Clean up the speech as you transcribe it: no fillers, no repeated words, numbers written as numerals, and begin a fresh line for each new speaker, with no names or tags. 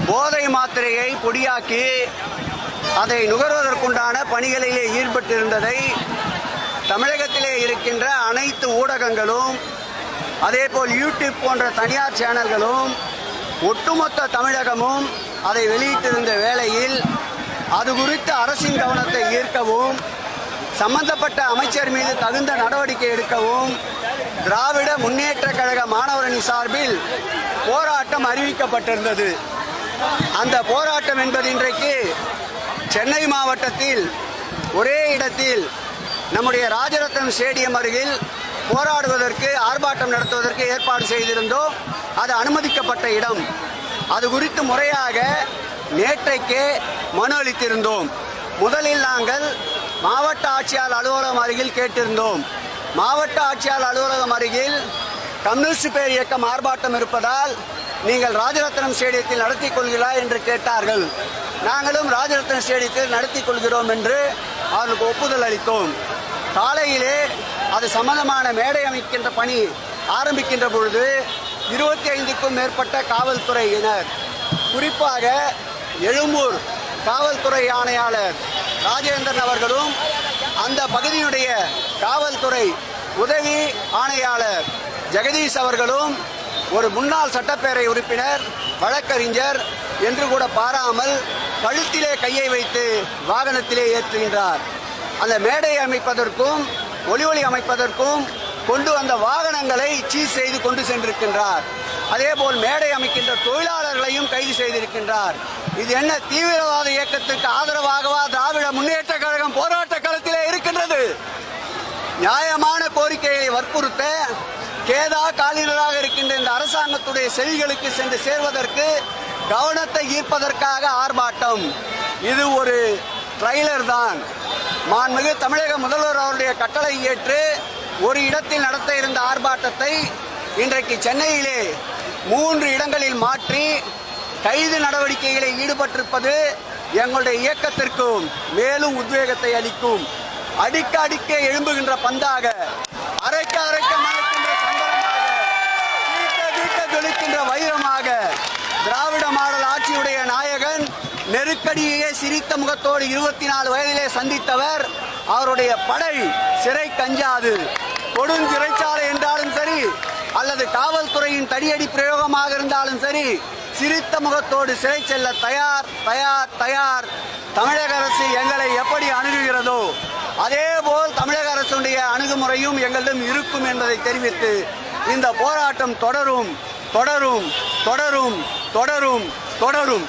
போதை மாத்திரையை பொடியாக்கி அதை நுகர்வதற்குண்டான பணிகளிலே ஈடுபட்டிருந்ததை தமிழகத்திலே இருக்கின்ற அனைத்து ஊடகங்களும், அதேபோல் யூடியூப் போன்ற தனியார் சேனல்களும், ஒட்டுமொத்த தமிழகமும் அதை வெளியிட்டிருந்த வேளையில் அது குறித்து அரசின் கவனத்தை ஈர்க்கவும், சம்பந்தப்பட்ட அமைச்சர் மீது தகுந்த நடவடிக்கை எடுக்கவும் திராவிட முன்னேற்ற கழக மாணவரணி சார்பில் போராட்டம் அறிவிக்கப்பட்டிருந்தது. அந்த போராட்டம் என்பது இன்றைக்கு சென்னை மாவட்டத்தில் ஒரே இடத்தில் நம்முடைய ராஜரத்னம் ஸ்டேடியம் அருகில் போராடுவதற்கு, ஆர்ப்பாட்டம் நடத்துவதற்கு ஏற்பாடு செய்திருந்தோம். அது அனுமதிக்கப்பட்ட இடம். அது குறித்து முறையாக நேற்றைக்கே மனு அளித்திருந்தோம். முதலில் நாங்கள் மாவட்ட ஆட்சியாளர் அலுவலகம் அருகில் கேட்டிருந்தோம். மாவட்ட ஆட்சியாளர் அலுவலகம் அருகில் கம்யூனிஸ்ட் பேர் இயக்கம் ஆர்ப்பாட்டம் இருப்பதால் நீங்கள் ராஜரத்னம் ஸ்டேடியத்தில் நடத்தி கொள்கிறா என்று கேட்டார்கள். நாங்களும் ராஜரத்னம் ஸ்டேடியத்தில் நடத்தி கொள்கிறோம் என்று அவர்களுக்கு ஒப்புதல் அளித்தோம். காலையிலே அது சம்பந்தமான மேடை அமைக்கின்ற பணி ஆரம்பிக்கின்ற பொழுது 25க்கும் மேற்பட்ட காவல்துறையினர், குறிப்பாக எழும்பூர் காவல்துறை ஆணையாளர் ராஜேந்திரன் அவர்களும், அந்த பகுதியுடைய காவல்துறை உதவி ஆணையாளர் ஜெகதீஷ் அவர்களும், ஒரு முன்னாள் சட்டப்பேரவை உறுப்பினர், வழக்கறிஞர் என்று கூட பாராமல் கழுத்திலே கையை வைத்து வாகனத்திலே ஏற்றுகின்றார். அந்த மேடை அமைப்பதற்கும் ஒளி அமைப்பதற்கும் கொண்டு வந்த வாகனங்களை சீஸ் செய்து கொண்டு சென்றிருக்கின்றார். அதேபோல் மேடை அமைக்கின்ற தொழிலாளர்களையும் கைது செய்திருக்கின்றார். இது என்ன தீவிரவாத இயக்கத்திற்கு ஆதரவாகவா திராவிட முன்னேற்ற கழகம் போராட்ட களத்திலே இருக்கின்றது? நியாயமான கோரிக்கையை வற்புறுத்த கேதா காலினராக இருக்கின்ற இந்த அரசாங்கத்துடைய செவிகளுக்கு சென்று சேர்வதற்கு, கவனத்தை ஈர்ப்பதற்காக ஆர்ப்பாட்டம். இது ஒரு ட்ரைலர் தான். மாண்புமிகு தமிழக முதல்வர் அவருடைய கட்டளை ஏற்று ஒரு இடத்தில் நடத்த இருந்த ஆர்ப்பாட்டத்தை இன்றைக்கு சென்னையிலே 3 இடங்களில் மாற்றி கைது நடவடிக்கைகளில் ஈடுபட்டிருப்பது எங்களுடைய இயக்கத்திற்கும் மேலும் உத்வேகத்தை அளிக்கும். அடிக்க அடிக்க எழும்புகின்ற பந்தாக, அரைக்க அரைக்க மணக்கின்ற சந்தனமாக, தீட்ட தீட்ட ஜொலிக்கின்ற வைரமாக திராவிட மாடல் ஆட்சியுடைய நாயகன் நெருக்கடியே சிரித்த முகத்தோடு 24 வயதிலே சந்தித்தவர். அவருடைய படை சிறை கஞ்சாது. கொடுஞ்சிறைச்சாலை என்றாலும் சரி, அல்லது காவல்துறையின் தடியடி பிரயோகமாக இருந்தாலும் சரி, சிரித்த முகத்தோடு சிறை செல்ல தயார் தயார் தயார். தமிழக அரசு எங்களை எப்படி அணுகுகிறதோ அதேபோல் தமிழக அரசுடைய அணுகுமுறையும் எங்களிடம் இருக்கும் என்பதை தெரிவித்து இந்த போராட்டம் தொடரும் தொடரும் தொடரும் தொடரும் தொடரும்.